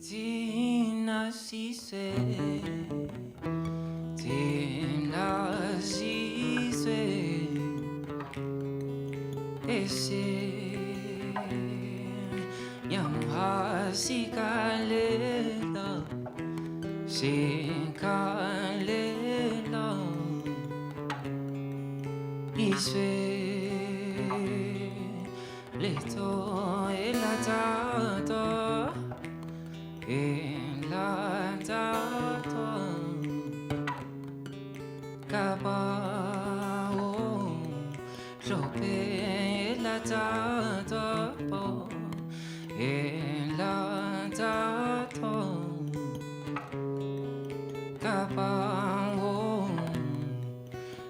Tina Sise, Tina Sise, Ese Yamha Sikalela, Sikalela, Iswe. Leto e la tata, e la tata, cabao, chope e la tata, e la tata, cabao,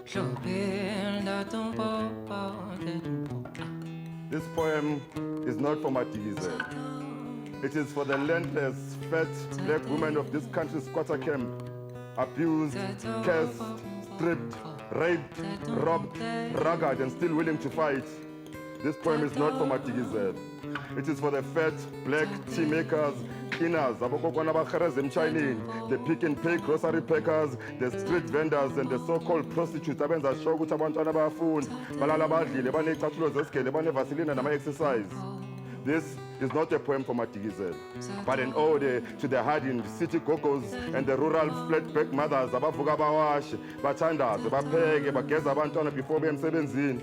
chope la tomba. This poem is not for Madigizel. It is for the landless, fat black women of this country's squatter camp, abused, cursed, stripped, raped, robbed, rugged, and still willing to fight. This poem is not for Madigizel. It is for the fat black tea makers, cleaners, the pick and pay grocery packers, the street vendors, and the so-called prostitutes. Exercise. This is not a poem for Madigizel, but an ode to the hardened city gogos and the rural flatback mothers, Bachandas, Bapeg, Bageza Bantona before emsebenzini.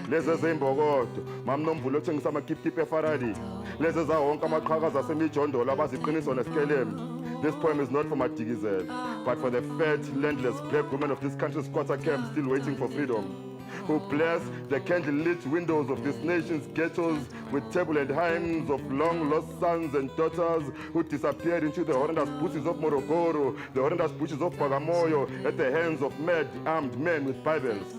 Lezi zembokodo, mamnomvulo othengisa amakhiphikhiphi eFaradi. Lezi zawonke amaqhakaza asemijondolo abaziqiniso neskelemu. This poem is not for Madigizel, but for the fat, landless black women of this country's squatter camp still waiting for freedom, who bless the candle-lit windows of this nation's ghettos with turbulent hymns of long-lost sons and daughters who disappeared into the horrendous bushes of Morogoro, the horrendous bushes of Bagamoyo, at the hands of mad, armed men with Bibles.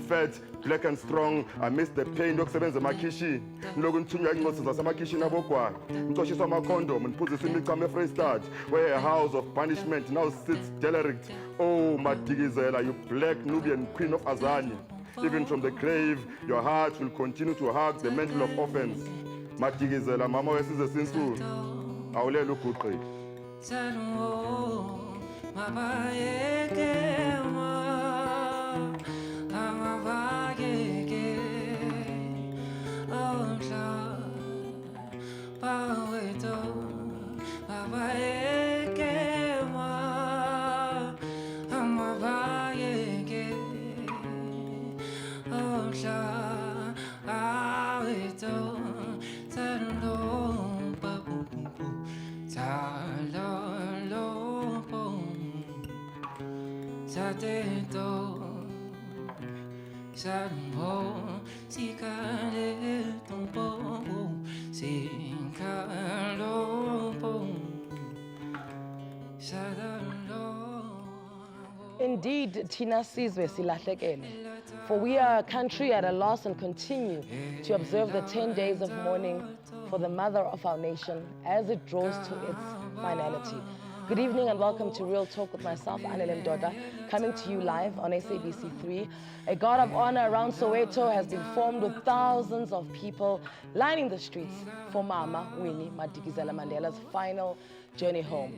Fat, black and strong, amidst the pain yokusebenza emakhishi niloku nithunywa incosi zasemakhishini abogwana nitoshiswa amacondom niphuziswa imicamo eFreystad, where a house of punishment now sits derelict. Oh Madigizela, you black Nubian queen of Azani, even from the grave your heart will continue to hug the mantle of offense. Madigizela, mama wesizwe sinsulu, awulela uguqi. Indeed, Tina Sizwe silahlekele, for we are a country at a loss and continue to observe the 10 days of mourning for the mother of our nation as it draws to its finality. Good evening and welcome to Real Talk with myself, Anele Mdoda, coming to you live on SABC 3. A guard of honor around Soweto has been formed with thousands of people lining the streets for Mama Winnie Madikizela Mandela's final journey home.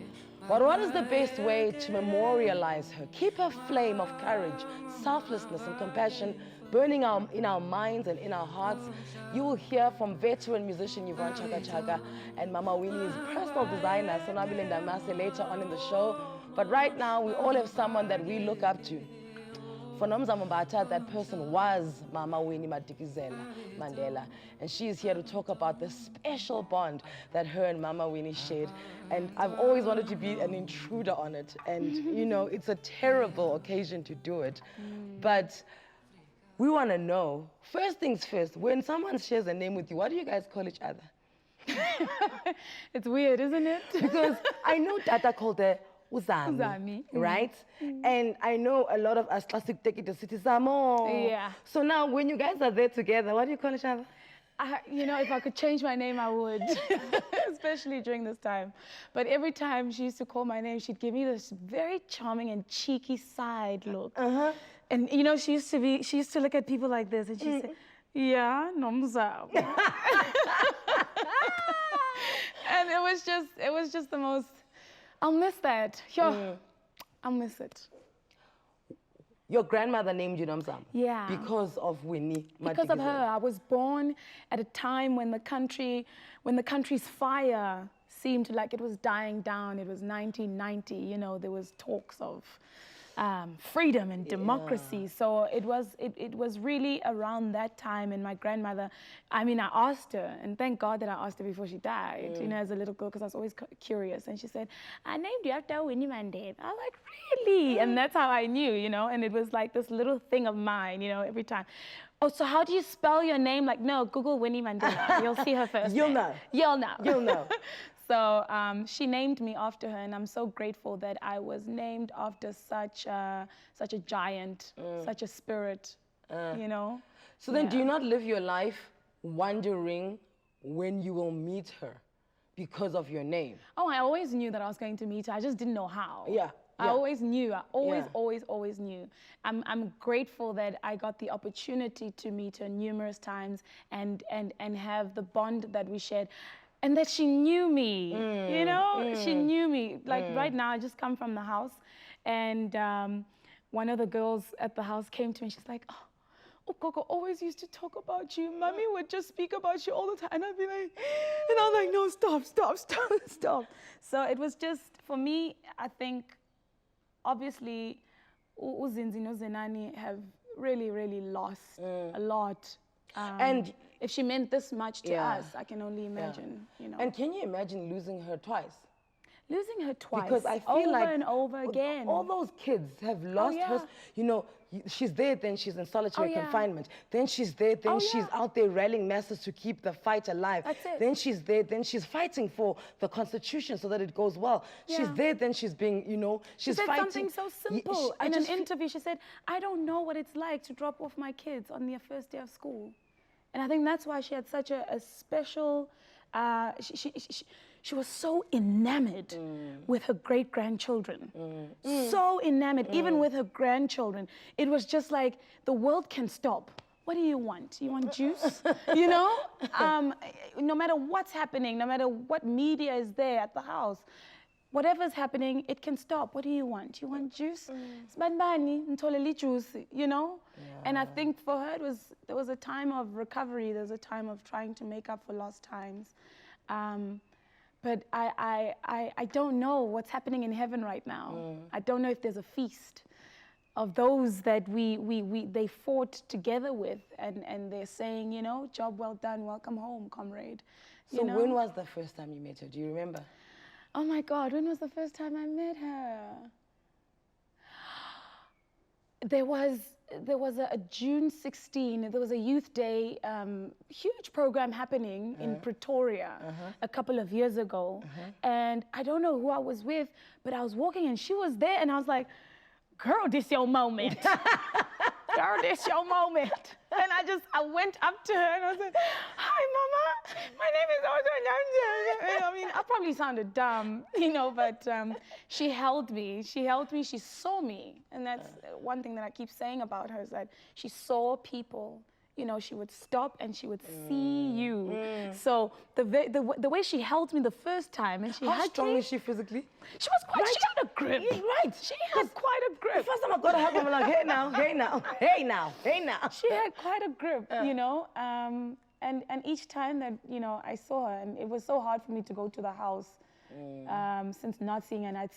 But what is the best way to memorialize her? Keep her flame of courage, selflessness, and compassion burning in our minds and in our hearts. You will hear from veteran musician Yvonne Chaka Chaka and Mama Winnie's personal designer, Sonabile Ndamase, later on in the show. But right now, we all have someone that we look up to. For Nomza Mbata, that person was Mama Winnie Madikizela Mandela. And she is here to talk about the special bond that her and Mama Winnie shared. And I've always wanted to be an intruder on it. And, you know, it's a terrible occasion to do it. But we want to know, first things first, when someone shares a name with you, what do you guys call each other? It's weird, isn't it? Because I know Tata called her Uzami, right? And I know a lot of us classic take it to city Samo. Yeah. So now when you guys are there together, what do you call each other? You know, if I could change my name, I would, especially during this time. But every time she used to call my name, she'd give me this very charming and cheeky side look. And you know, she used to look at people like this and she'd say, yeah, Nomza. And it was just the most, I'll miss that. Yo, I'll miss it. Your grandmother named you Nomzamo? Yeah. Because of Winnie? Because of her. I was born at a time when the country's fire seemed like it was dying down. It was 1990, you know, there was talks of freedom and democracy. So it was really around that time. And my grandmother, I mean, I asked her, and thank God that I asked her before she died, you know, as a little girl, because I was always curious. And she said, I named you after Winnie Mandela. I was like, really? And that's how I knew, you know, and it was like this little thing of mine, you know, every time. Oh, so how do you spell your name? Like, no, Google Winnie Mandela. You'll see her first. You'll name. know. You'll know. You'll know. So she named me after her, and I'm so grateful that I was named after such a giant, such a spirit, you know. So then do you not live your life wondering when you will meet her because of your name? Oh, I always knew that I was going to meet her. I just didn't know how. Yeah. I always knew. I always knew. I'm grateful that I got the opportunity to meet her numerous times and have the bond that we shared. And that she knew me, you know? She knew me. Like right now, I just come from the house, and one of the girls at the house came to me. She's like, oh, Coco always used to talk about you. Mommy would just speak about you all the time. And I'd be like, and I was like, no, stop. So it was just, for me, I think, obviously, Uzinzi no Zenani have really, really lost a lot. And if she meant this much to us, I can only imagine, you know. And can you imagine losing her twice? Losing her twice, because I feel over and over again. All those kids have lost her. You know, she's there, then she's in solitary confinement. Then she's there, then she's out there rallying masses to keep the fight alive. That's it. Then she's there, then she's fighting for the Constitution so that it goes well. She's there, then she's being, you know, she's she said fighting. Something so simple. In an interview, she said, I don't know what it's like to drop off my kids on their first day of school. And I think that's why she had such a special, she was so enamored with her great-grandchildren. So enamored, even with her grandchildren. It was just like, the world can stop. What do you want? You want juice? You know? No matter what's happening, no matter what media is there at the house, whatever's happening, it can stop. What do you want? You want juice? Juice, you know? And I think for her, there was a time of recovery. There was a time of trying to make up for lost times. But I don't know what's happening in heaven right now. I don't know if there's a feast of those that they fought together with, and they're saying, you know, job well done, welcome home, comrade. So when was the first time you met her? Do you remember? Oh my God, when was the first time I met her? There was a June 16, there was a youth day, huge program happening in Pretoria a couple of years ago. And I don't know who I was with, but I was walking and she was there and I was like, girl, this your moment. Girl, this your moment. And I went up to her and I said, hi, Mama, my name is Ojo. I mean, I probably sounded dumb, you know, but she held me. She held me, she saw me. And that's one thing that I keep saying about her is that she saw people. You know, she would stop and she would see you. So the way she held me the first time and she How hugged strong me, is she physically? she was quite, she had a grip. Right. She had quite a grip. The first time I got to hug her, I'm like, hey now, hey now, hey now, hey now. She had quite a grip, you know. And each time that, you know, I saw her, and it was so hard for me to go to the house since not seeing her. And I'd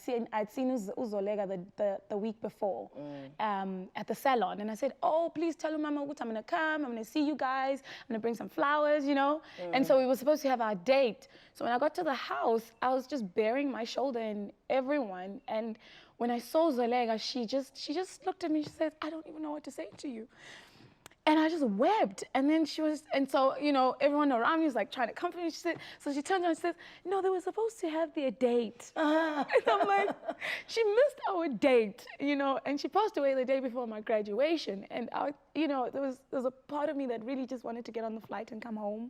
seen Uzolega the week before at the salon. And I said, oh, please tell Mama I'm going to come. I'm going to see you guys. I'm going to bring some flowers, you know. And so we were supposed to have our date. So when I got to the house, I was just bearing my shoulder in everyone. And when I saw Zolega, she just looked at me. She said, I don't even know what to say to you. And I just wept. And then and so, you know, everyone around me was like trying to comfort me. She said, so she turned around and says, no, they were supposed to have their date. And I'm like, she missed our date, you know, and she passed away the day before my graduation. And, you know, there was a part of me that really just wanted to get on the flight and come home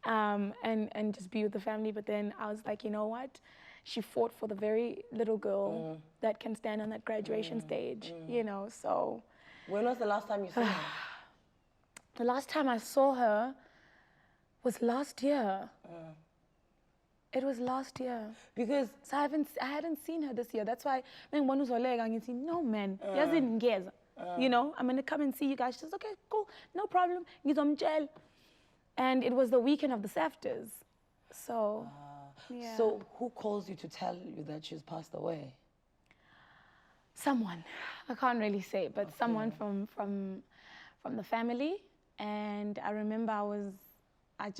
and just be with the family. But then I was like, you know what? She fought for the very little girl that can stand on that graduation stage, you know, so. When was the last time you saw her? The last time I saw her was last year. It was last year. Because So I hadn't seen her this year. That's why when one was oleg, I can see, no man, you know, I'm gonna come and see you guys. She says, okay, cool, no problem. Ngizomtshela. And it was the weekend of the SAFTAs. So, yeah. So who calls you to tell you that she's passed away? Someone, I can't really say, but someone from the family. And I remember I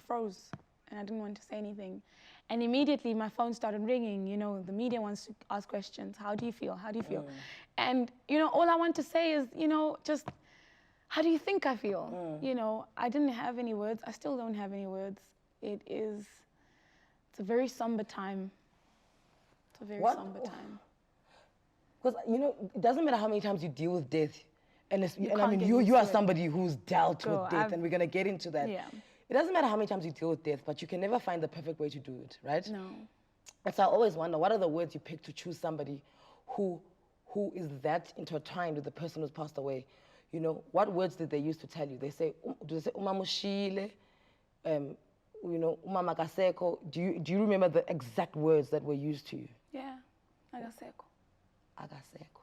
froze and I didn't want to say anything. And immediately my phone started ringing. You know, the media wants to ask questions. How do you feel? How do you feel? And, you know, all I want to say is, you know, just, how do you think I feel? You know, I didn't have any words. I still don't have any words. It's a very somber time. It's a very somber time. Because, you know, it doesn't matter how many times you deal with death. And I mean, you are somebody who's dealt with death, and we're going to get into that. Yeah. It doesn't matter how many times you deal with death, but you can never find the perfect way to do it, right? No. And so I always wonder, what are the words you pick to choose somebody who is that intertwined with the person who's passed away? You know, what words did they use to tell you? They say, do they say, umamushile, you know, umama kaseko? Do you remember the exact words that were used to you? Yeah, agaseko. Agaseko.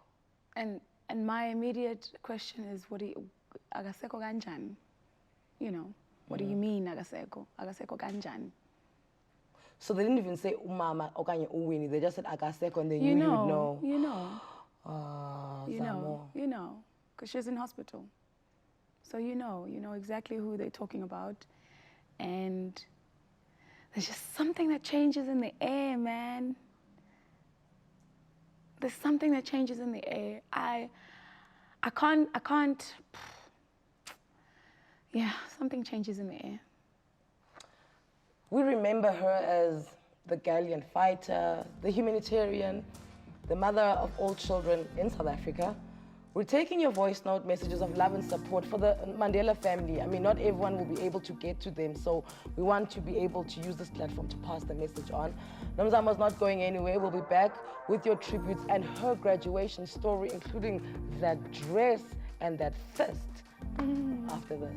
And my immediate question is, agaseko kanjani? You know, what do you mean agaseko? Agaseko kanjani? So they didn't even say umama okanye uWinnie. They just said agaseko, and then you would know. You know. Zamo. You know, because she's in hospital. So you know exactly who they're talking about. And there's just something that changes in the air, man. There's something that changes in the air. I can't, yeah, something changes in the air. We remember her as the gallant fighter, the humanitarian, the mother of all children in South Africa. We're taking your voice note messages of love and support for the Mandela family. I mean, not everyone will be able to get to them, so we want to be able to use this platform to pass the message on. Nomzama's not going anywhere. We'll be back with your tributes and her graduation story, including that dress and that fist after this.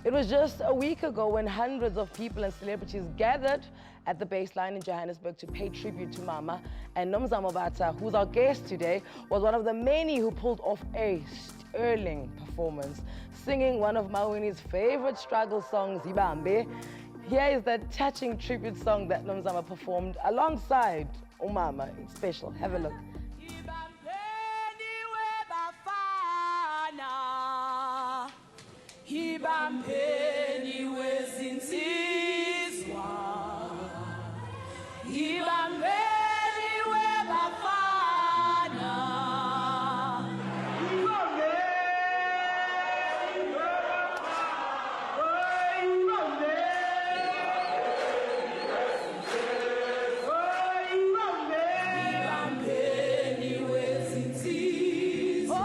It was just a week ago when hundreds of people and celebrities gathered at the baseline in Johannesburg to pay tribute to Mama. And Nomzamo Bata, who's our guest today, was one of the many who pulled off a sterling performance, singing one of Winnie's favorite struggle songs, Ibambe. Here is that touching tribute song that Nomzamo performed alongside Umama. It's special. Have a look. Ibambeni wezinsizwa, ibambeni webafana, ibambeni wezinsizwa.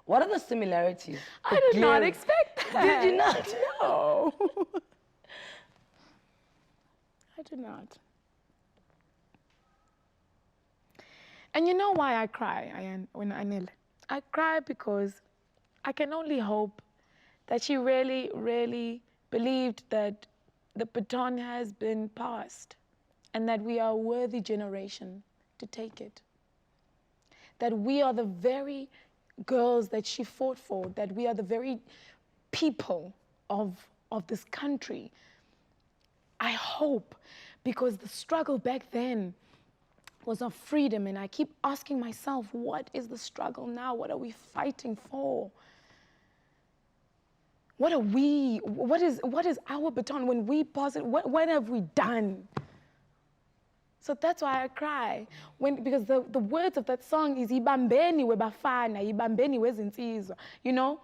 What are the similarities? I did not expect that. Did you not? No. I did not. And you know why I cry, Anele? I cry because I can only hope that she really, really believed that the baton has been passed and that we are a worthy generation to take it. That we are the very girls that she fought for, that we are the very people of this country. I hope, because the struggle back then was of freedom, and I keep asking myself, what is the struggle now? What are we fighting for? what are we? What is our baton when we pass it? What have we done? So that's why I cry because the words of that song is ibambeni webafana, ibambeni wezinsizwa. You know,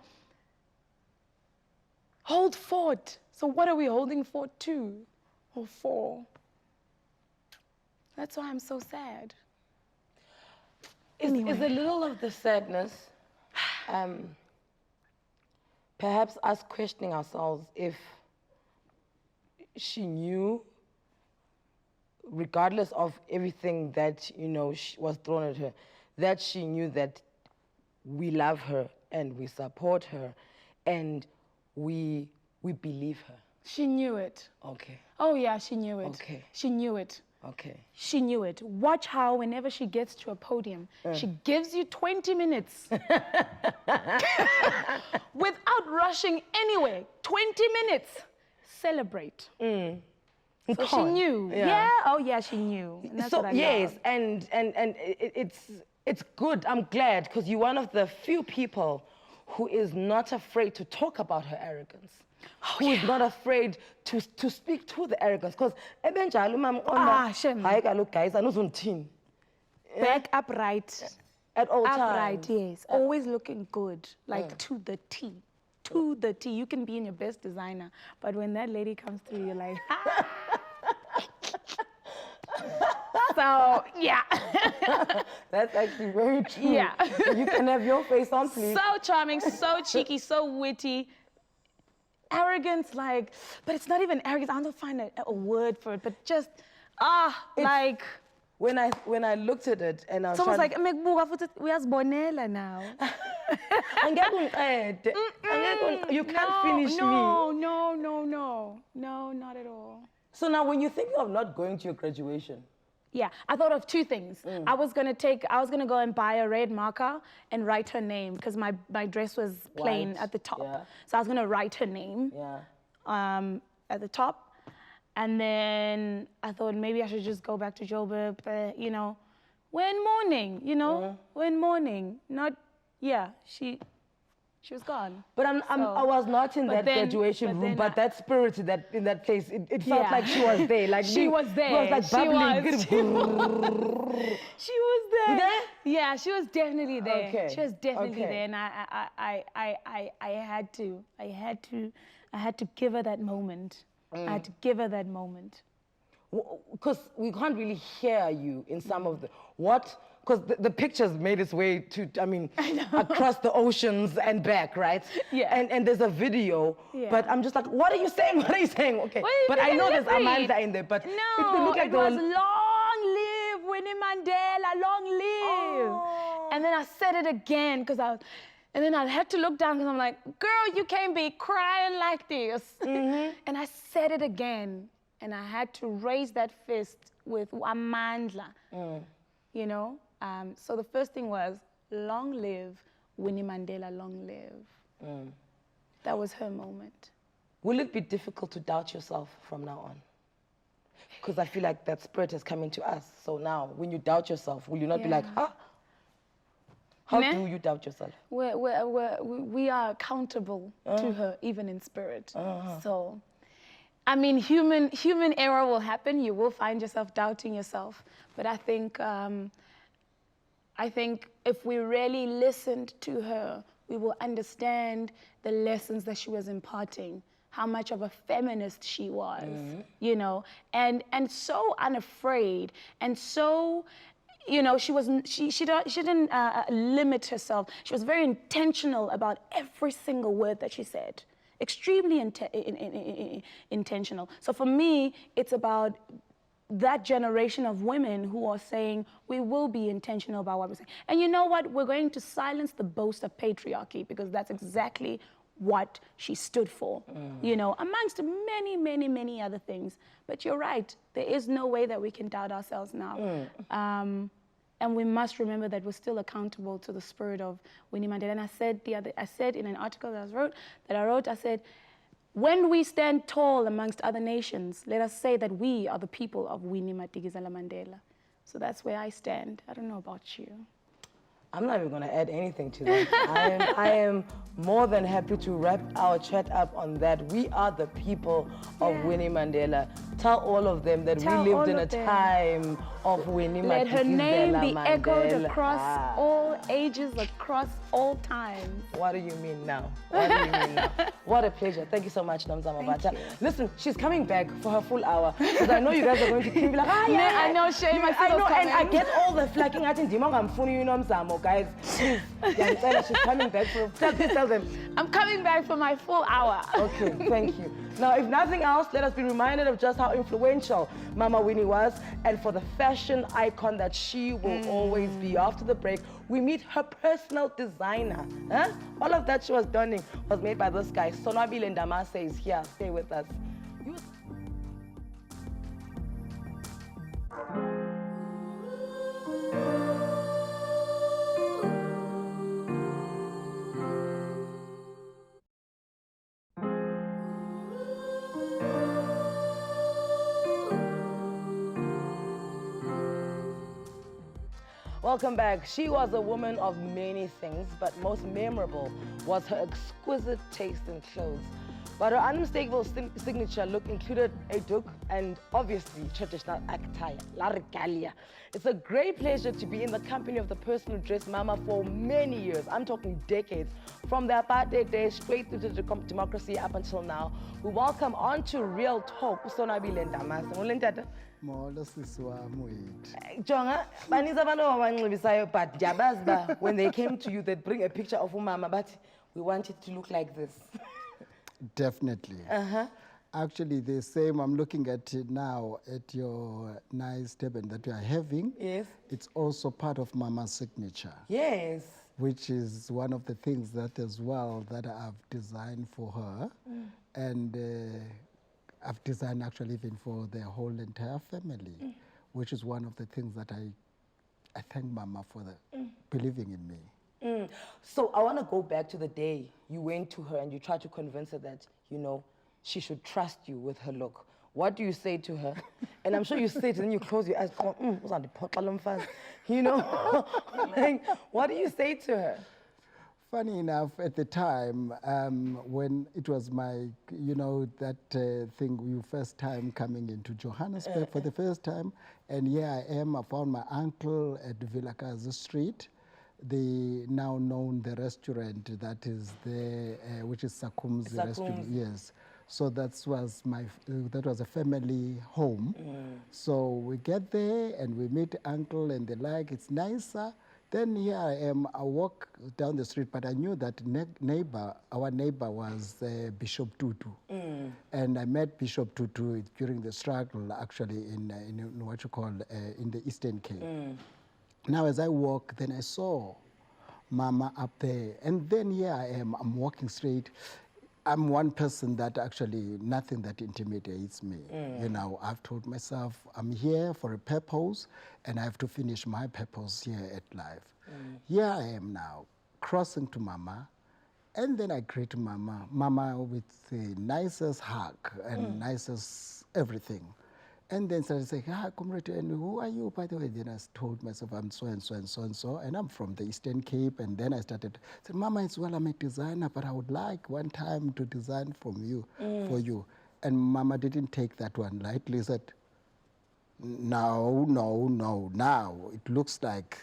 hold fort. So what are we holding fort to or for? That's why I'm so sad. Is a little of the sadness, perhaps us questioning ourselves if she knew, regardless of everything that, you know, was thrown at her, that she knew that we love her and we support her and we believe her. She knew it. Okay. Oh yeah, she knew it. Okay. She knew it. Okay. She knew it. Watch how whenever she gets to a podium, she gives you 20 minutes without rushing anywhere. 20 minutes. Celebrate. So she knew. Yeah. Oh yeah, she knew. And that's So what I yes, love. and it's good. I'm glad because you're one of the few people who is not afraid to talk about her arrogance. Who is not afraid to speak to the arrogance. Because Shem. guys, I know team. Back upright. At all Upright, times. yes. Always looking good, like to the T. To the T. You can be in your best designer, but when that lady comes through, you're like, So, yeah. That's actually very true. Yeah. You can have your face on, please. So charming, so cheeky, so witty. Arrogance, like, but it's not even arrogance. I don't find a word for it, but just, like. When I looked at it and I was It's almost like, trying- we are Bonella now. You can't finish me. No, not at all. So now when you're thinking of not going to your graduation, Yeah, I thought of two things. I was gonna go and buy a red marker and write her name because my dress was plain White, at the top. yeah. So I was gonna write her name at the top. And then I thought maybe I should just go back to Joburg, but you know, when morning, you know, when morning, not, yeah, she was gone. but I was not in that then- graduation but room, then but that spirit in that place, it felt Yeah. like she was there. Like She was there. It was like She bubbling. was. She was there. There? Yeah, she was definitely there. Okay. She was definitely Okay. there, and I had to give her that moment. I had to give her that moment. Because we can't really hear you in some of the because the pictures made its way to, I mean, across the oceans and back, right? Yeah. And there's a video, Yeah. but I'm just like, what are you saying? What are you saying? Okay. Well, But you I can know there's lip read. Amanda in there, but No, it looked like it they was were... long live Winnie Mandela, long live. Oh. And then I said it again and then I had to look down because I'm like, girl, you can't be crying like this. And I said it again, and I had to raise that fist with Amandla, you know? So the first thing was, long live Winnie Mandela, long live. That was her moment. Will it be difficult to doubt yourself from now on? Because I feel like that spirit has come into us. So now, when you doubt yourself, will you not be like, How Meh? do you doubt yourself? We are accountable to her, even in spirit. So, I mean, human error will happen. You will find yourself doubting yourself. But I think if we really listened to her, we will understand the lessons that she was imparting, how much of a feminist she was, you know, and so unafraid, and so, you know, she didn't limit herself. She was very intentional about every single word that she said, extremely intentional. So for me, it's about that generation of women who are saying, we will be intentional about what we're saying. And you know what? We're going to silence the boast of patriarchy, because that's exactly what she stood for, you know, amongst many, many, many other things. But you're right, there is no way that we can doubt ourselves now. And we must remember that we're still accountable to the spirit of Winnie Mandela. And I said in an article that I wrote, I said, when we stand tall amongst other nations, let us say that we are the people of Winnie Mandela. So that's where I stand. I don't know about you. I'm not even going to add anything to that. I am more than happy to wrap our chat up on that. We are the people of Winnie Mandela. Tell all of them that we lived in a time of Winnie Mandela. Let her name be echoed across all ages, across all times. What do you mean now? What do you mean now? What a pleasure. Thank you so much, Nomzamo Bata. Listen, she's coming back for her full hour because I know you guys are going to keep like, I know, Shame. I know, and I get all the flacking. I think I'm funny, you know, Nomzamo, guys. Please, she's coming back for. Please tell them. I'm coming back for my full hour. Okay, thank you. Now, if nothing else, let us be reminded of just how influential Mama Winnie was and for the fashion icon that she will always be. After the break, we meet her personal designer. Huh? All of that she was donning was made by this guy. Sonwabile Ndamase is here. Stay with us. Welcome back. She was a woman of many things, but most memorable was her exquisite taste in clothes. But her unmistakable signature look included a duke and obviously traditional attire, la regalia. It's a great pleasure to be in the company of the person who dressed Mama for many years. I'm talking decades, from the apartheid days straight through to the democracy up until now. We welcome on to Real Talk, Sonwabile Ndamase. Molo sisi wami wethu. Jonga, baninzi abantu abanxibisayo, but diyabazi ba when they came to you, they'd bring a picture of umama, but we want it to look like this. Definitely. Actually, the same, I'm looking at it now, at your nice turban that you are having. Yes. It's also part of Mama's signature. Yes. Which is one of the things that as well that I've designed for her. And I've designed actually even for the whole entire family, which is one of the things that I thank Mama for believing in me. So I want to go back to the day you went to her and you tried to convince her that, you know, she should trust you with her look. What do you say to her? And I'm sure you say it and then you close your eyes, you know? Like, what do you say to her? Funny enough, at the time, when it was my, you know, that thing, you first time coming into Johannesburg for the first time, and here I am, I found my uncle at Vilakazi Street, the now known the restaurant that is there, which is Sakum's restaurant, yes. So that was a family home. So we get there and we meet uncle and the like, it's nicer. Then here I am, I walk down the street, but I knew that our neighbor was Bishop Tutu. And I met Bishop Tutu during the struggle, actually, in what you call, in the Eastern Cape. Now, as I walk, then I saw Mama up there. And then here I am, I'm walking straight. I'm one person that actually, nothing that intimidates me. You know, I've told myself, I'm here for a purpose, and I have to finish my purpose here at life. Here I am now, crossing to Mama, and then I greet Mama. Mama with the nicest hug and nicest everything. And then started saying, comrade, and who are you, by the way? Then I told myself, I'm so and so and so and so, and I'm from the Eastern Cape. And then I started saying, Mama, it's well, I'm a designer, but I would like one time to design for you. And Mama didn't take that one lightly. She said, no, now it looks like,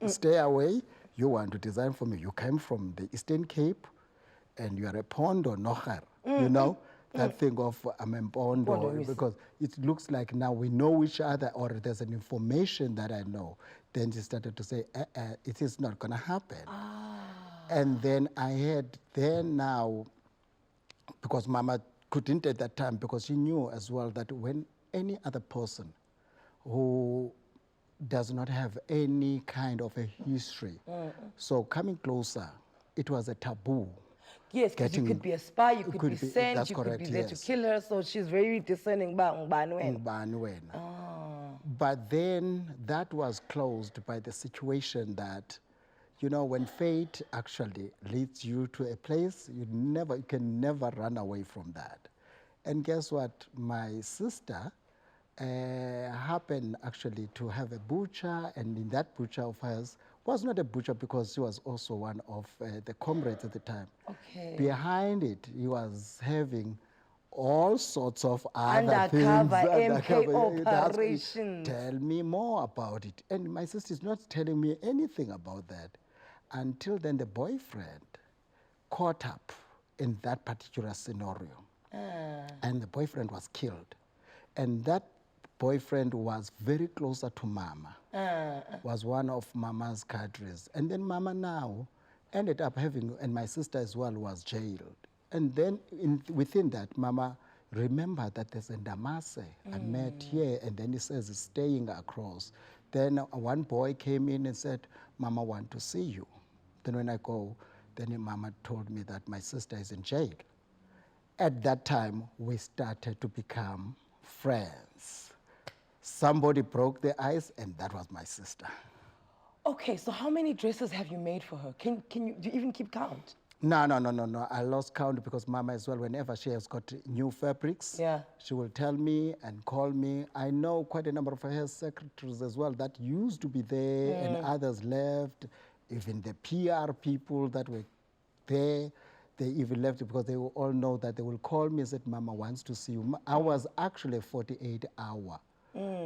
stay away. You want to design for me. You came from the Eastern Cape, and you are a Pondo Nochar, you know? That thing of Amempondo, because it looks like now we know each other, or there's an information that I know. Then she started to say, it is not going to happen. And then I had now, because Mama couldn't at that time, because she knew as well that when any other person who does not have any kind of a history, so coming closer, it was a taboo. Yes, because you could be a spy, you could be sent, that's you correct, could be there to kill her, so she's very discerning about Ngbanwen. But then that was closed by the situation that, you know, when fate actually leads you to a place, you can never run away from that. And guess what? My sister happened actually to have a butcher, and in that butcher of hers Was not a butcher because she was also one of the comrades at the time. Okay. Behind it, he was having all sorts of other Undercover things. MK That's- operations. Tell me more about it. And my sister is not telling me anything about that. Until then, the boyfriend caught up in that particular scenario. And the boyfriend was killed. And that boyfriend was very closer to Mama, was one of Mama's cadres. And then Mama now ended up having, and my sister as well was jailed. And then within that, Mama remembered that there's a Ndamase I met here, and then he says he's staying across. Then one boy came in and said, Mama want to see you. Then when I go, then Mama told me that my sister is in jail. At that time, we started to become friends. Somebody broke the ice, and that was my sister. Okay, so how many dresses have you made for her? Do you even keep count? No. I lost count because Mama as well, whenever she has got new fabrics, she will tell me and call me. I know quite a number of her secretaries as well that used to be there and others left. Even the PR people that were there, they even left because they will all know that they will call me and said, Mama wants to see you. I was actually a 48-hour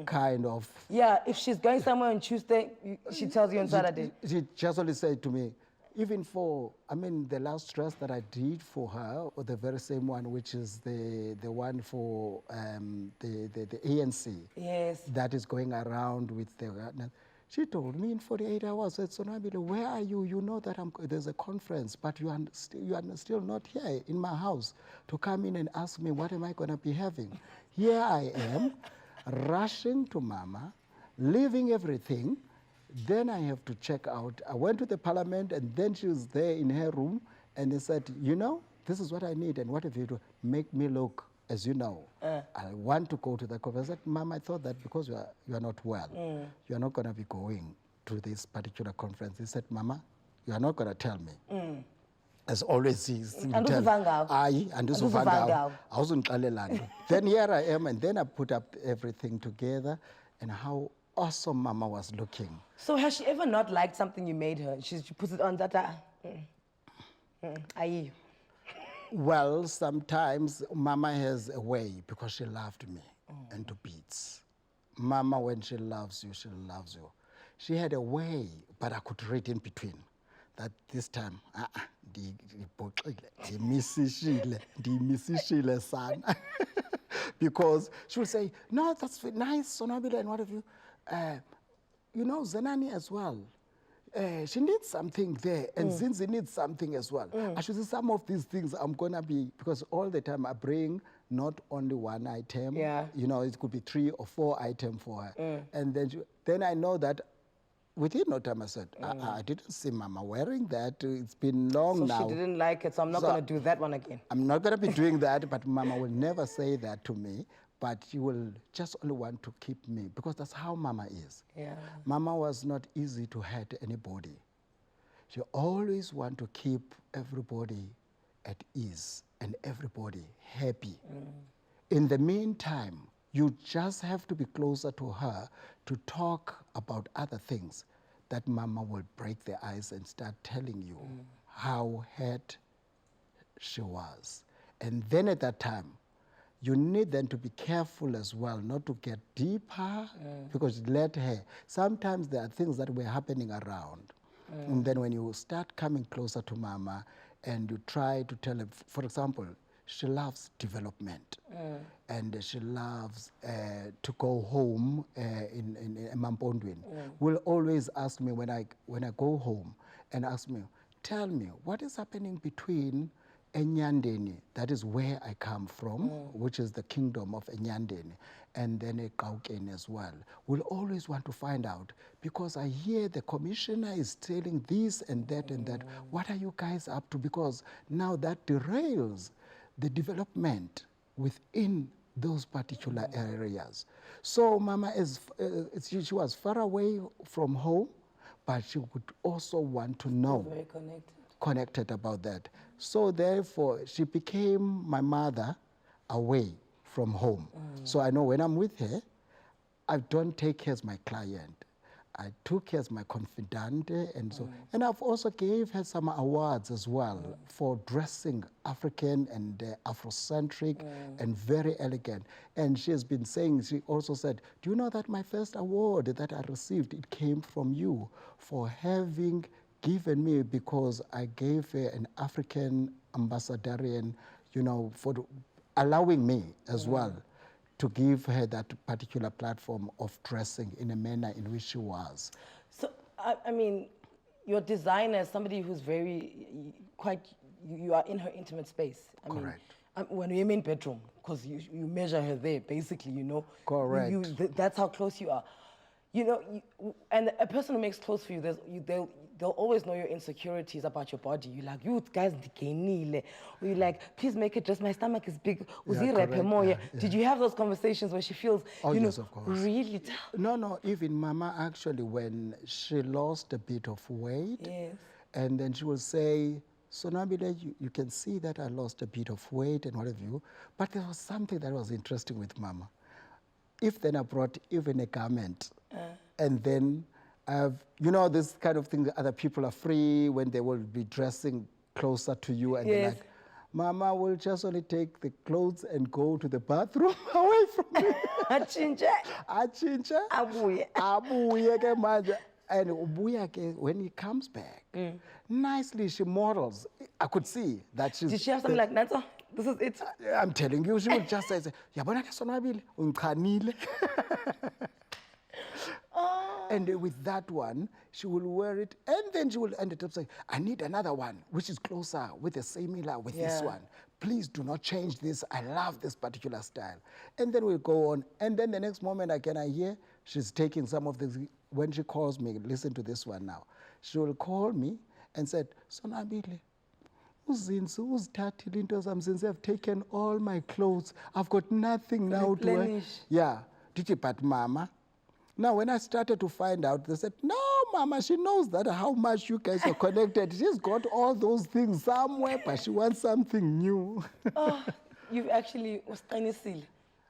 kind of. Yeah, if she's going somewhere on Tuesday, she tells you on Saturday. She just only said to me, even for, the last dress that I did for her, or the very same one, which is the one for the ANC. Yes. That is going around with the... She told me in 48 hours, said, Sonabile, where are you? You know that there's a conference, but you are still not here in my house to come in and ask me, what am I going to be having? Here I am, rushing to Mama, leaving everything. Then I have to check out. I went to the parliament, and then she was there in her room, and they said, this is what I need, and what have you do? Make me look, as you know. I want to go to the conference. I said, Mom, I thought that because you are not well, you are not going to be going to this particular conference. He said, Mama, you are not going to tell me. As always, then here I am, and then I put up everything together, and how awesome Mama was looking. So has she ever not liked something you made her? She puts it on that. Well, sometimes Mama has a way because she loved me into bits. Mama, when she loves you, she loves you. She had a way, but I could read in between. That this time, because she would say, no, that's nice, Sonabila, and what have you? Zenani as well. She needs something there, and since he needs something as well, I should say some of these things I'm gonna be, because all the time I bring not only one item, it could be 3 or 4 items for her. And then I know that within no time I said, I didn't see Mama wearing that. It's been long now. So she didn't like it, so I'm not going to do that one again. I'm not going to be doing that, but Mama will never say that to me. But she will just only want to keep me, because that's how Mama is. Yeah. Mama was not easy to hurt anybody. She always want to keep everybody at ease and everybody happy. In the meantime, you just have to be closer to her to talk about other things that Mama will break the ice and start telling you how hurt she was. And then at that time, you need then to be careful as well, not to get deeper, because let her. Sometimes there are things that were happening around. And then when you start coming closer to Mama and you try to tell her, for example, she loves development, and she loves to go home in Mampondwin. Will always ask me when I go home and ask me, tell me, what is happening between Enyandeni, that is where I come from, which is the kingdom of Enyandeni, and then Ekaukeni as well. Will always want to find out, because I hear the commissioner is telling this and that and that. What are you guys up to? Because now that derails the development within those particular areas. So Mama she was far away from home, but she would also want to know. Very connected about that. So therefore, she became my mother away from home. So I know when I'm with her, I don't take her as my client. I took her as my confidante, and so, and I've also gave her some awards as well for dressing African and Afrocentric and very elegant. And she has been saying, she also said, do you know that my first award that I received, it came from you for having given me, because I gave her an African ambassadorian, you know, for allowing me as well to give her that particular platform of dressing in a manner in which she was. So, I mean, your designer is somebody who's very, you are in her intimate space. I Correct. mean, when you're in bedroom, because you measure her there, basically, you know. Correct. That's how close you are. You know, and a person who makes clothes for you, they'll always know your insecurities about your body. You're like, you guys, or you're like, please make it just, my stomach is big. Did you have those conversations where she feels, you know, yes, of course. really? No, even Mama, actually, when she lost a bit of weight, Yes. and then she will say, so Nabila, you can see that I lost a bit of weight and what have you, but there was something that was interesting with Mama. If then I brought even a garment, and then you know, this kind of thing that other people are free when they will be dressing closer to you, and they're like, Mama will just only take the clothes and go to the bathroom away from me. Achincha. Abuye ke manje. And ubuya ke, when he comes back, nicely she models. I could see that she's... Did she have something like, Nanto, this is it? I'm telling you, she would just say, yabona ke sonwabile, ungikhanile. And with that one, she will wear it, and then she will end it up saying, I need another one, which is closer, with the similar, with this one. Please do not change this. I love this particular style. And then we'll go on. And then the next moment, again, I hear she's taking some of the, when she calls me, listen to this one now. She will call me and said, Sonabile, uzithathile into zami since I've taken all my clothes. I've got nothing now to wear. Yeah. Did you, but Mama? Now, when I started to find out, they said, no, Mama, she knows that how much you guys are connected. She's got all those things somewhere, but she wants something new. Oh, you've actually,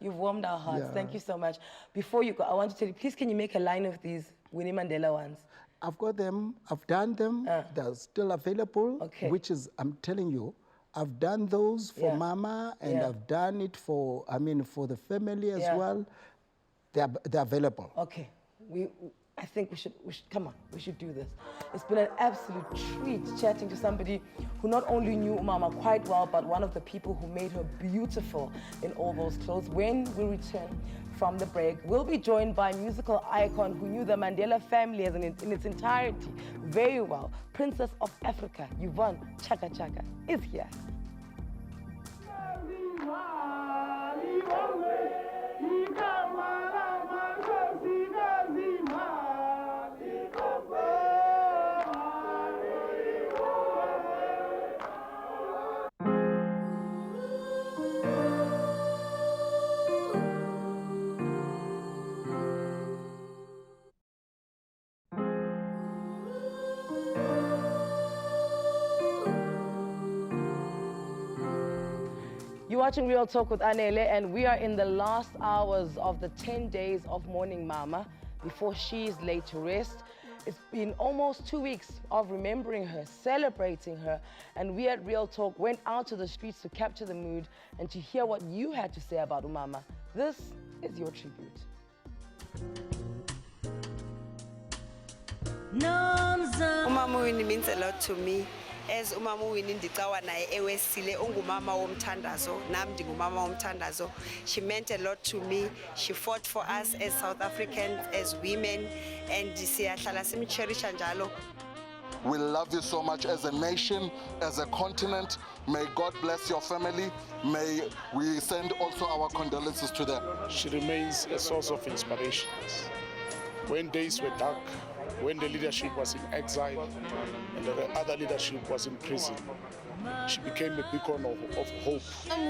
you've warmed our hearts. Thank you so much. Before you go, I want to tell you, please, can you make a line of these Winnie Mandela ones? I've got them. I've done them. They're still available, which is, I'm telling you, I've done those for Mama, and I've done it for, for the family as well. They're available. Okay, I think we should come on, we should do this. It's been an absolute treat chatting to somebody who not only knew Mama quite well, but one of the people who made her beautiful in all those clothes. When we return from the break, we'll be joined by a musical icon who knew the Mandela family in its entirety very well. Princess of Africa, Yvonne Chaka Chaka, is here. You're watching Real Talk with Anele, and we are in the last hours of the 10 days of mourning Mama before she is laid to rest. It's been almost 2 weeks of remembering her, celebrating her, and we at Real Talk went out to the streets to capture the mood and to hear what you had to say about Umama. This is your tribute. Umama Winnie means a lot to me. As Umama Winnie ndicawa naye ewesile ungumama womthandazo nam ndingumama womthandazo. She meant a lot to me. She fought for us as South Africans, as women, and siyahlala simcherisha njalo. We love you so much as a nation, as a continent. May God bless your family. May we send also our condolences to them. She remains a source of inspiration. When days were dark, when the leadership was in exile and the other leadership was in prison, she became a beacon of hope.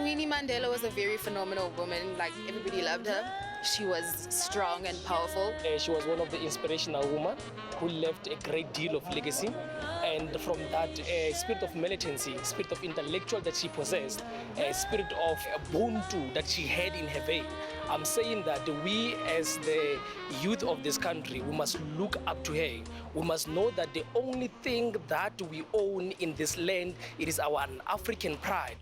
Winnie Mandela was a very phenomenal woman. Like, everybody loved her. She was strong and powerful. She was one of the inspirational women who left a great deal of legacy. And from that spirit of militancy, spirit of intellectual that she possessed, a spirit of Ubuntu that she had in her vein, I'm saying that we as the youth of this country, we must look up to her. We must know that the only thing that we own in this land, it is our African pride.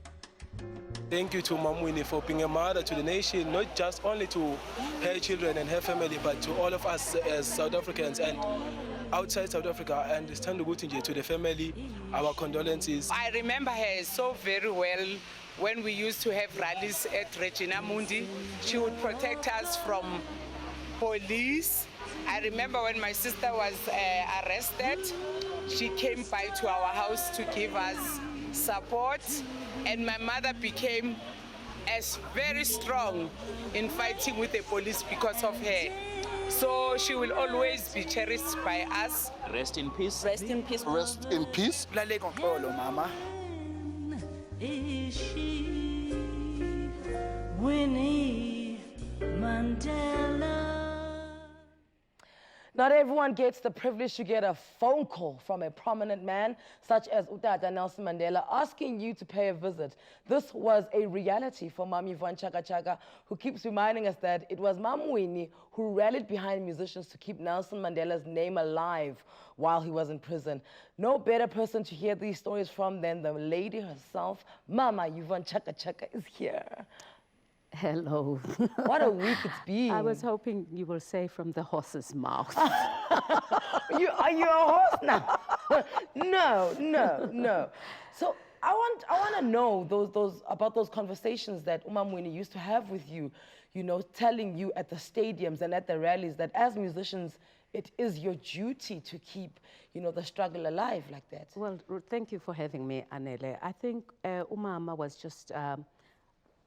Thank you to Mom Winnie for being a mother to the nation, not just only to her children and her family, but to all of us as South Africans and outside South Africa. And it's time to go to the family, our condolences. I remember her so very well when we used to have rallies at Regina Mundi. She would protect us from police. I remember when my sister was arrested, she came by to our house to give us support, and my mother became as very strong in fighting with the police because of her. So she will always be cherished by us. Rest in peace. Rest in peace. Rest in peace. Mama. Is she Winnie Mandela? Not everyone gets the privilege to get a phone call from a prominent man, such as Utata Nelson Mandela, asking you to pay a visit. This was a reality for Mama Yvonne Chaka Chaka, who keeps reminding us that it was Mama Winnie who rallied behind musicians to keep Nelson Mandela's name alive while he was in prison. No better person to hear these stories from than the lady herself. Mama Yvonne Chaka Chaka is here. Hello. What a week it's been. I was hoping you will say from the horse's mouth. Are you a horse now? No. So I want to know about those conversations that Winnie used to have with you, telling you at the stadiums and at the rallies that as musicians, it is your duty to keep, the struggle alive like that. Well, thank you for having me, Anele. I think Umama was just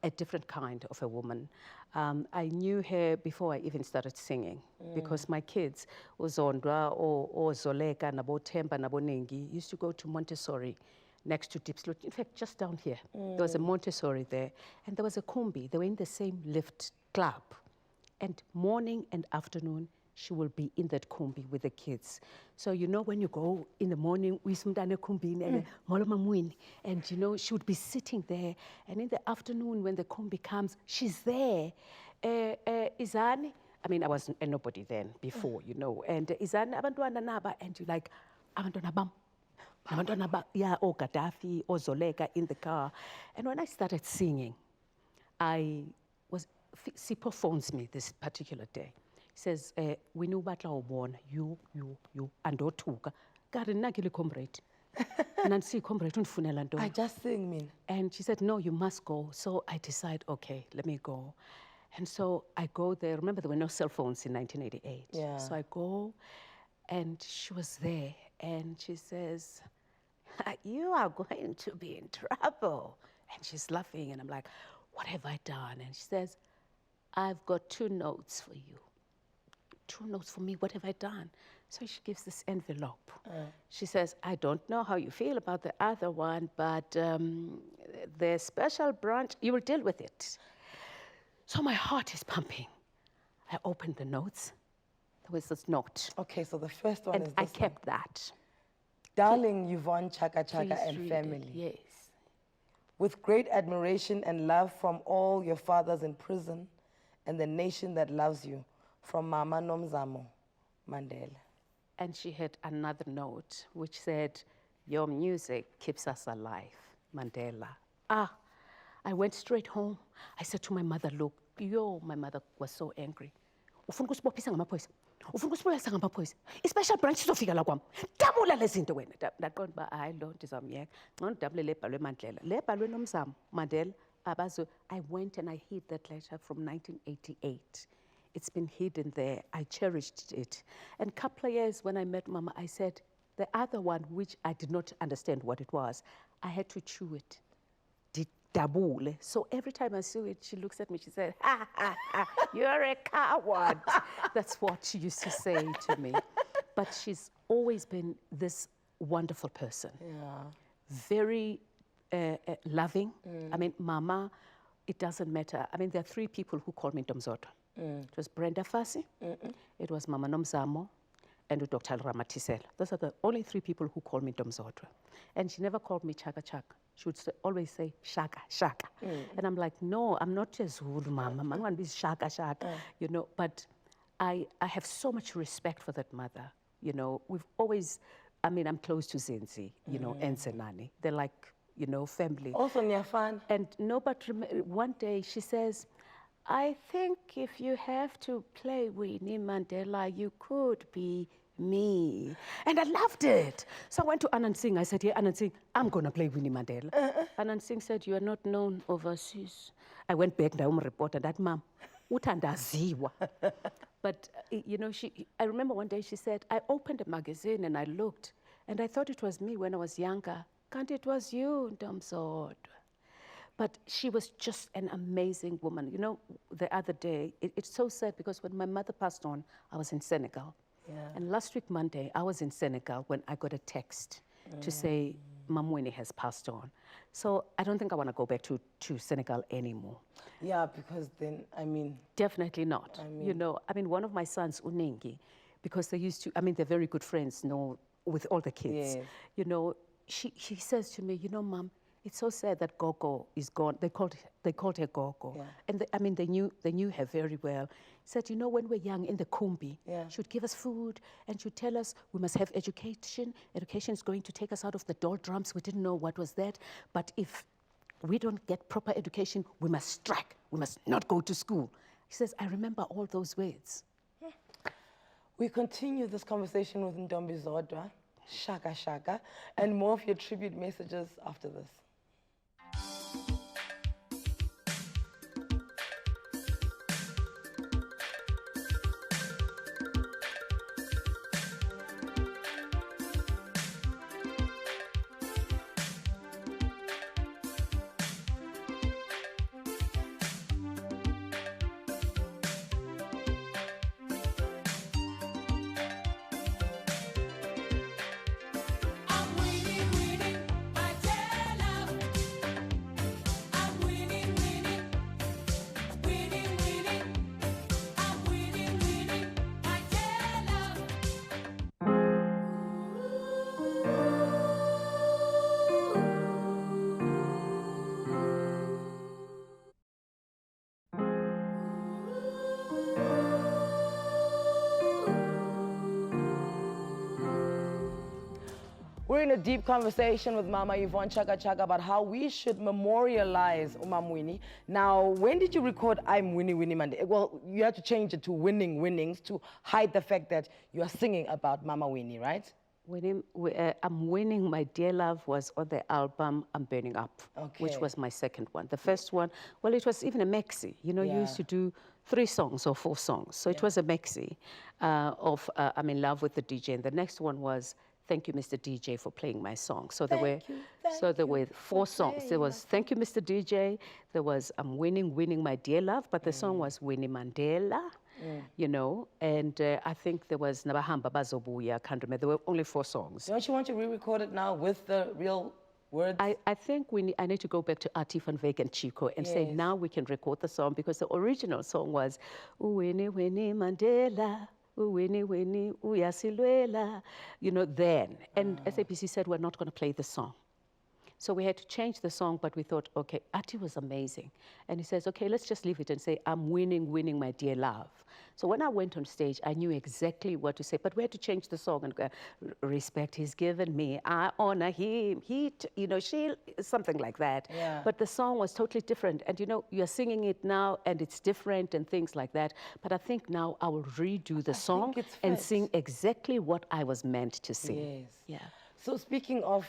a different kind of a woman. I knew her before I even started singing, because my kids, Uzondwa or Zoleka, Nabo Temba, Nabo Nengi, used to go to Montessori next to Diepsloot. In fact, just down here, there was a Montessori there, and there was a Kumbi. They were in the same lift club. And morning and afternoon, she will be in that Kumbi with the kids. So, when you go in the morning, and, she would be sitting there. And in the afternoon, when the Kumbi comes, she's there. Izani, I mean, I was a nobody then, before, And Izani, abantwana naba, and you're like, abantwana bam. Abantwana ba, yeah, or Gaddafi, or Zoleka in the car. And when I started singing, Sipho phones me this particular day. Says, we knew batla born, you, and Otuka. God, nagili comrade. Nancy comrade, I just sing, mean. And she said, no, you must go. So I decide, okay, let me go. And so I go there. Remember, there were no cell phones in 1988. Yeah. So I go, and she was there. And she says, you are going to be in trouble. And she's laughing. And I'm like, what have I done? And she says, I've got 2 notes for you. 2 notes for me, what have I done? So she gives this envelope. She says, I don't know how you feel about the other one, but the special branch, you will deal with it. So my heart is pumping. I opened the notes. There was this note. Okay, so the first one is this I kept that. Darling Yvonne Chaka Chaka Please and read family. it. Yes. With great admiration and love from all your fathers in prison and the nation that loves you, from Mama Nomzamo Mandela. And she had another note which said, your music keeps us alive, Mandela. I went straight home. I said to my mother, look, my mother was so angry. I-special branch izofika la kwami dabula lezinto wena ndaqonda uba hayi lo ndizamyeka ngcono udabule le bhalwe Mandela le bhalwe Nomzamo Mandela abazo. I went and I hid that letter from 1988. It's been hidden there. I cherished it. And a couple of years when I met Mama, I said, the other one, which I did not understand what it was, I had to chew it. Dabule. So every time I see it, she looks at me, she said, ha, ha, ha, you're a coward. That's what she used to say to me. But she's always been this wonderful person. Yeah. Very loving. I mean, Mama, it doesn't matter. I mean, there are 3 people who call me Domzodo. It was Brenda Fassi, it was Mama Nomzamo, and Dr. Ramatisela. Those are the only 3 people who call me Domzodwa. And she never called me Chaka Chaka. She would always say Shaka, Shaka. And I'm like, no, I'm not a Zulu mama. I'm going to be Shaka, Shaka. You know, but I have so much respect for that mother. You know, we've always, I mean, I'm close to Zinzi, you know, and Senani. They're like, you know, family. Also near fan. And no, but one day she says, I think if you have to play Winnie Mandela, you could be me. And I loved it. So I went to Anand Singh. I said, yeah, Anand Singh, I'm going to play Winnie Mandela. Anand Singh said, you are not known overseas. I went back to home report and that, Mom, utandaziwa. But, you know, I remember one day she said, I opened a magazine and I looked, and I thought it was me when I was younger. Can't it was you, Domzod? But she was just an amazing woman. You know, the other day, it's so sad because when my mother passed on, I was in Senegal. Yeah. And last week, Monday, I was in Senegal when I got a text to say, Mam Winnie has passed on. So I don't think I want to go back to Senegal anymore. Yeah, because then, I mean... Definitely not. I mean, you know, I mean, one of my sons, Unengi, because they used to, I mean, they're very good friends, you know, with all the kids. Yes. You know, she says to me, you know, Mom, it's so sad that Gogo is gone. They called her Gogo. Yeah. And I mean, they knew her very well. Said, you know, when we're young in the Kumbi, she would give us food and she'd tell us we must have education. Education is going to take us out of the doldrums. We didn't know what was that. But if we don't get proper education, we must strike. We must not go to school. He says, I remember all those words. We continue this conversation with Ndombi Zodwa, Shaka Shaka, and more of your tribute messages after this. We're in a deep conversation with Mama Yvonne Chaka Chaka about how we should memorialize Umam Winnie. Now, when did you record I'm Winnie Winnie Mandela? Well, you had to change it to Winning Winnings to hide the fact that you are singing about Mama Winnie, right? I'm Winning My Dear Love was on the album I'm Burning Up, which was my second one. The first one, well, it was even a maxi. You know, you used to do 3 songs or 4 songs. So it was a maxi of I'm in love with the DJ. And the next one was Thank You, Mr. DJ, for playing my song. So there were 4 songs. There was Thank You, Mr. DJ. There was I'm Winning My Dear Love, but the song was Winnie Mandela. You know, and I think there was Nabahamba Bazobuya, I can't remember. There were only 4 songs. Don't you want to re-record it now with the real words? I think I need to go back to Atif van Wyk and Chico and say now we can record the song, because the original song was Winnie Winnie Mandela. Winnie, Winnie, uyasilwela, you know, then. And SABC said, we're not going to play the song. So we had to change the song, but we thought, okay, Ati was amazing. And he says, okay, let's just leave it and say, I'm winning my dear love. So when I went on stage, I knew exactly what to say, but we had to change the song and go, respect he's given me, I honor him, you know, she, something like that. Yeah. But the song was totally different. And you know, you're singing it now and it's different and things like that. But I think now I will redo the song and sing exactly what I was meant to sing. Yes. Yeah. So speaking of,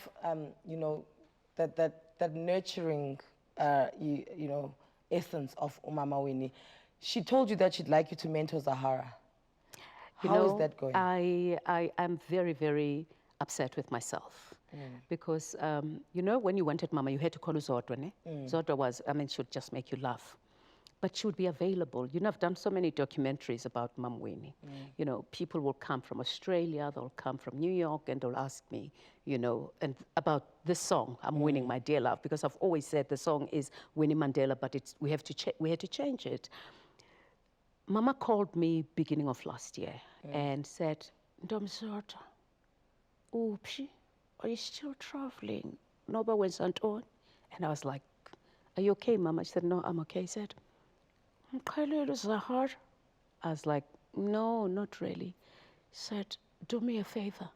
you know, that nurturing, you know, essence of Umama Winnie, she told you that she'd like you to mentor Zahara. How is that going? I am very, very upset with myself. Because, you know, when you wanted Mama, you had to call her Zodwa, ne? Zodwa was, I mean, she would just make you laugh. But she would be available. You know, I've done so many documentaries about Mam Winnie. You know, people will come from Australia, they'll come from New York, and they'll ask me, you know, and about this song, I'm Winning My Dear Love, because I've always said the song is Winnie Mandela, but we had to change it. Mama called me beginning of last year and said, Ndomsota, oopsie, are you still traveling? Noba went on. And I was like, are you okay, Mama? She said, no, I'm okay. She said, I was like, no, not really. She said, do me a favor.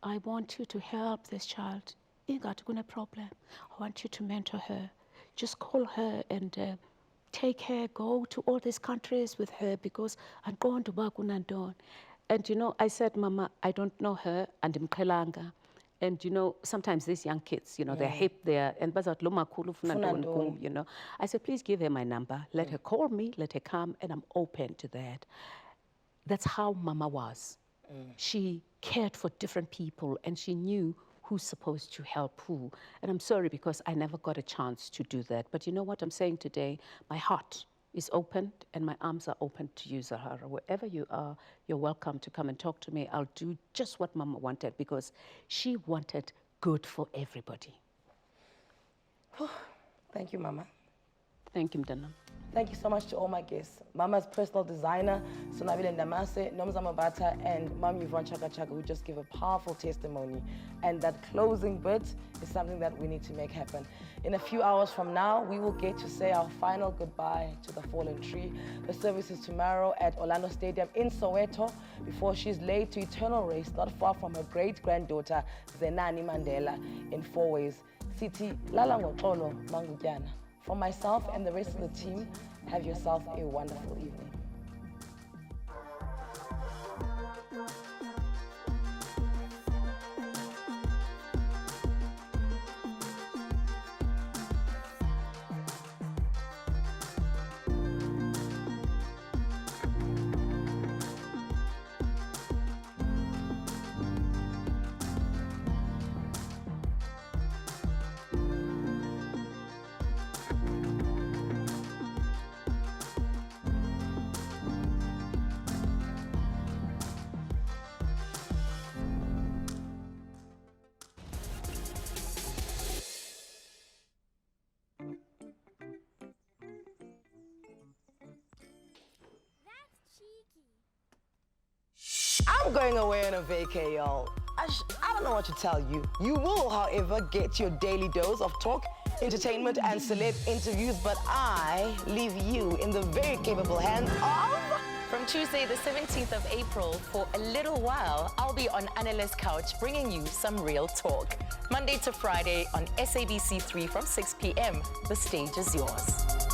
I want you to help this child. Ingat kuna problem. I want you to mentor her. Just call her and take her, go to all these countries with her because I'm going to Bakunandon. And you know, I said, Mama, I don't know her, and Mkelanga. And you know, sometimes these young kids, you know, they're hip, and you know. I said, please give her my number. Let her call me, let her come, and I'm open to that. That's how Mama was. She cared for different people, and she knew who's supposed to help who. And I'm sorry because I never got a chance to do that. But you know what I'm saying today? My heart is open and my arms are open to you, Zahara. Wherever you are, you're welcome to come and talk to me. I'll do just what Mama wanted because she wanted good for everybody. Thank you, Mama. Thank you, Mdana. Thank you so much to all my guests. Mama's personal designer, Sonabile Ndamase, Nomza Mabata, and Mom Yvonne Chaka Chaka, who just gave a powerful testimony. And that closing bit is something that we need to make happen. In a few hours from now, we will get to say our final goodbye to the fallen tree. The service is tomorrow at Orlando Stadium in Soweto before she's laid to eternal rest, not far from her great-granddaughter, Zenani Mandela, in 4 ways. Siti Lala Ngoxolo Mangutyana. For myself and the rest of the team, have yourself a wonderful evening. I'm going away on a vacay, y'all. I don't know what to tell you. You will, however, get your daily dose of talk, entertainment, and celeb interviews, but I leave you in the very capable hands of... From Tuesday, the 17th of April, for a little while, I'll be on Anele's couch bringing you some real talk. Monday to Friday on SABC 3 from 6 p.m. The stage is yours.